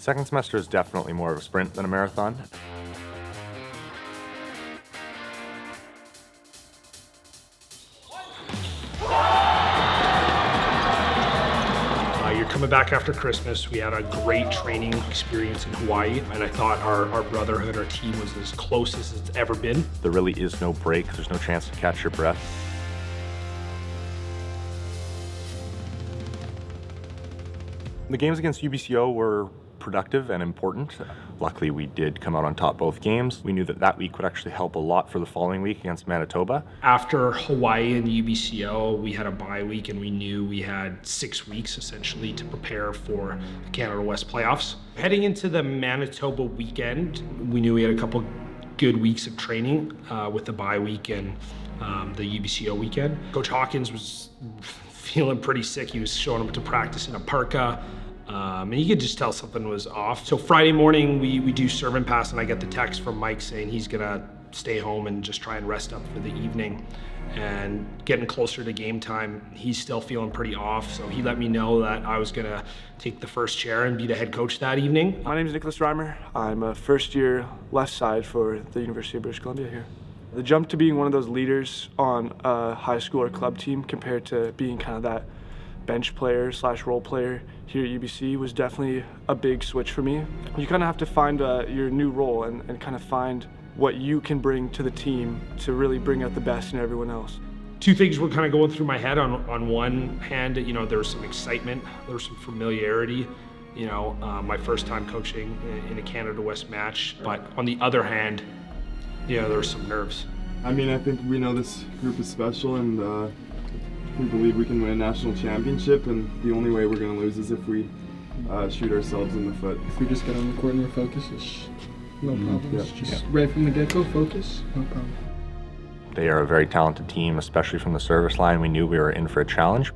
Second semester is definitely more of a sprint than a marathon. You're coming back after Christmas. We had a great training experience in Hawaii, and I thought our brotherhood, our team was as close as it's ever been. There really is no break. There's no chance to catch your breath. The games against UBCO were productive and important. Luckily, we did come out on top both games. We knew that week would actually help a lot for the following week against Manitoba. After Hawaii and UBCO, we had a bye week, and we knew we had 6 weeks essentially to prepare for the Canada West playoffs. Heading into the Manitoba weekend, we knew we had a couple good weeks of training with the bye week and the UBCO weekend. Coach Hawkins was feeling pretty sick. He was showing up to practice in a parka. And you could just tell something was off. So Friday morning, we do serve and pass, and I get the text from Mike saying he's gonna stay home and just try and rest up for the evening. And getting closer to game time, he's still feeling pretty off, so he let me know that I was gonna take the first chair and be the head coach that evening. My name is Nicholas Reimer. I'm a first-year left side for the University of British Columbia here. The jump to being one of those leaders on a high school or club team compared to being kind of that bench player / role player here at UBC was definitely a big switch for me. You kind of have to find your new role and kind of find what you can bring to the team to really bring out the best in everyone else. Two things were kind of going through my head. On one hand, there was some excitement, there was some familiarity, my first time coaching in a Canada West match. But on the other hand, there were some nerves. I mean, I think we know this group is special, and we believe we can win a national championship, and the only way we're going to lose is if we shoot ourselves in the foot. If we just get on the court and we're focused, it's no problems. Yeah. Just right from the get-go, focus, no problem. They are a very talented team, especially from the service line. We knew we were in for a challenge.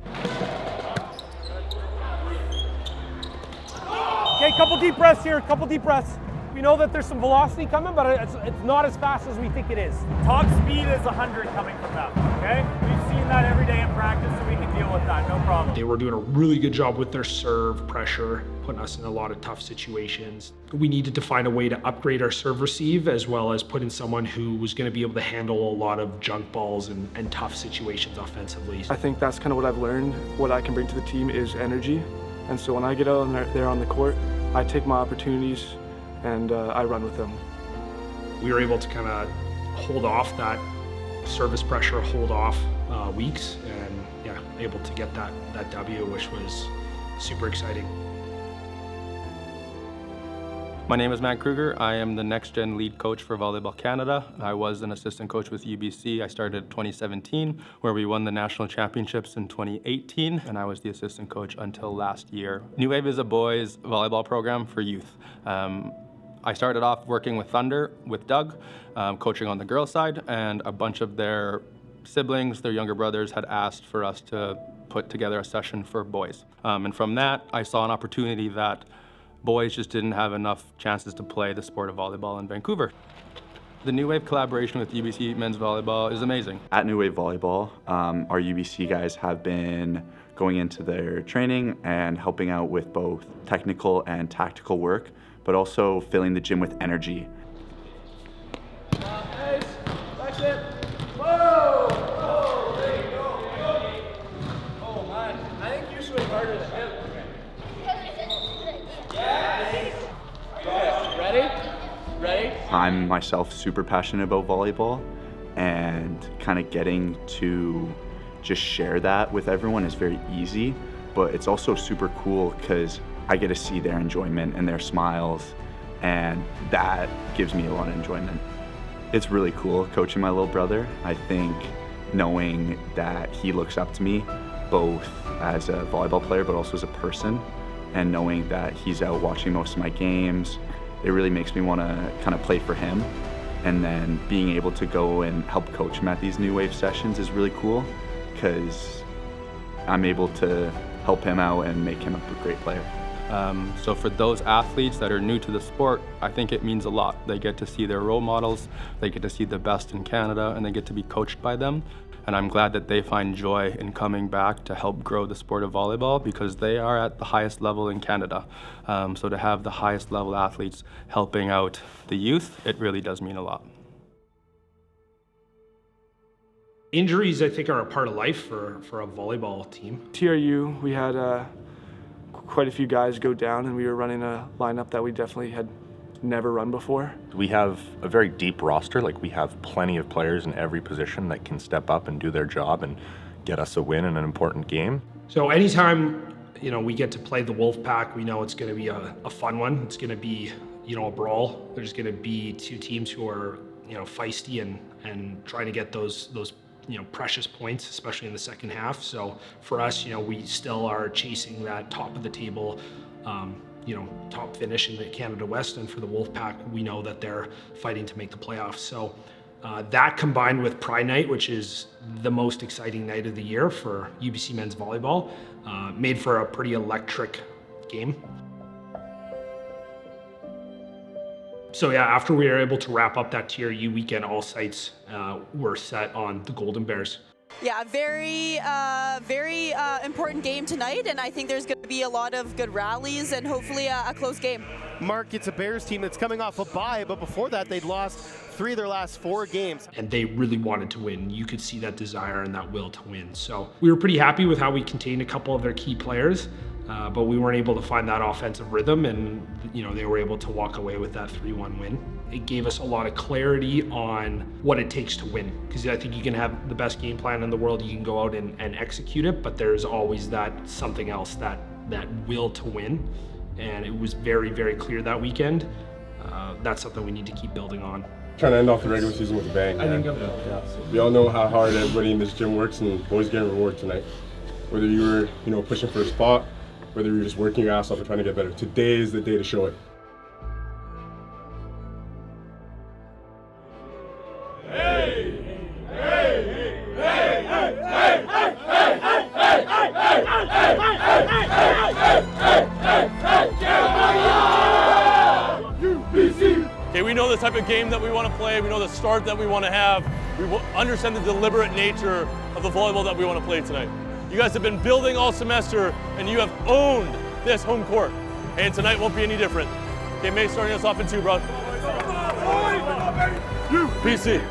Okay, couple deep breaths here, couple deep breaths. We know that there's some velocity coming, but it's not as fast as we think it is. Top speed is 100 coming from them, okay? We've seen that every day in practice, so we can deal with that, no problem. They were doing a really good job with their serve pressure, putting us in a lot of tough situations. We needed to find a way to upgrade our serve receive, as well as put in someone who was going to be able to handle a lot of junk balls and tough situations offensively. I think that's kind of what I've learned. What I can bring to the team is energy. And so when I get out there on the court, I take my opportunities and I run with them. We were able to kind of hold off that service pressure, hold off weeks, and able to get that W, which was super exciting. My name is Matt Kruger. I am the next-gen lead coach for Volleyball Canada. I was an assistant coach with UBC. I started in 2017, where we won the national championships in 2018, and I was the assistant coach until last year. New Wave is a boys volleyball program for youth. I started off working with Thunder, with Doug, coaching on the girls' side, and a bunch of their siblings, their younger brothers, had asked for us to put together a session for boys. And from that, I saw an opportunity that boys just didn't have enough chances to play the sport of volleyball in Vancouver. The New Wave collaboration with UBC men's volleyball is amazing. At New Wave Volleyball, our UBC guys have been going into their training and helping out with both technical and tactical work, but also filling the gym with energy. I'm myself super passionate about volleyball, and kind of getting to just share that with everyone is very easy, but it's also super cool because I get to see their enjoyment and their smiles, and that gives me a lot of enjoyment. It's really cool coaching my little brother. I think knowing that he looks up to me both as a volleyball player but also as a person, and knowing that he's out watching most of my games, it really makes me want to kind of play for him. And then being able to go and help coach him at these New Wave sessions is really cool because I'm able to help him out and make him a great player. So for those athletes that are new to the sport, I think it means a lot. They get to see their role models, they get to see the best in Canada, and they get to be coached by them. And I'm glad that they find joy in coming back to help grow the sport of volleyball, because they are at the highest level in Canada. So to have the highest level athletes helping out the youth, it really does mean a lot. Injuries, I think, are a part of life for a volleyball team. TRU, we had quite a few guys go down, and we were running a lineup that we definitely had never run before. We have a very deep roster. Like, we have plenty of players in every position that can step up and do their job and get us a win in an important game. So anytime, we get to play the Wolfpack, we know it's going to be a fun one. It's going to be, a brawl. There's going to be two teams who are, feisty and trying to get those precious points, especially in the second half. So for us, we still are chasing that top of the table, top finish in the Canada West. And for the Wolfpack, we know that they're fighting to make the playoffs. So that combined with Pride Night, which is the most exciting night of the year for UBC men's volleyball, made for a pretty electric game. So yeah, after we were able to wrap up that TRU weekend, all sights were set on the Golden Bears. Yeah, very important game tonight, and I think there's going to be a lot of good rallies and hopefully a close game. Mark, it's a Bears team that's coming off a bye, but before that they'd lost 3 of their last 4 games. And they really wanted to win. You could see that desire and that will to win. So we were pretty happy with how we contained a couple of their key players. But we weren't able to find that offensive rhythm, and they were able to walk away with that 3-1 win. It gave us a lot of clarity on what it takes to win, because I think you can have the best game plan in the world, you can go out and execute it, but there's always that something else, that will to win, and it was very, very clear that weekend. That's something we need to keep building on. Trying to end off the regular season with a bang. We all know how hard everybody in this gym works, and boys getting rewarded tonight. Whether you were pushing for a spot, whether you're just working your ass off and trying to get better. Today is the day to show it. Okay, we know the type of game that we want to play. We know the start that we want to have. We understand the deliberate nature of the volleyball that we want to play tonight. You guys have been building all semester, and you have owned this home court. And tonight won't be any different. Okay, May starting us off in 2, bro. PC.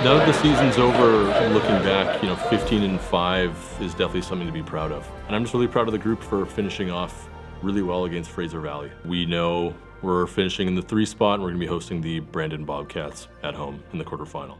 Now that the season's over, looking back, 15-5 is definitely something to be proud of. And I'm just really proud of the group for finishing off really well against Fraser Valley. We know we're finishing in the 3 spot, and we're going to be hosting the Brandon Bobcats at home in the quarterfinal.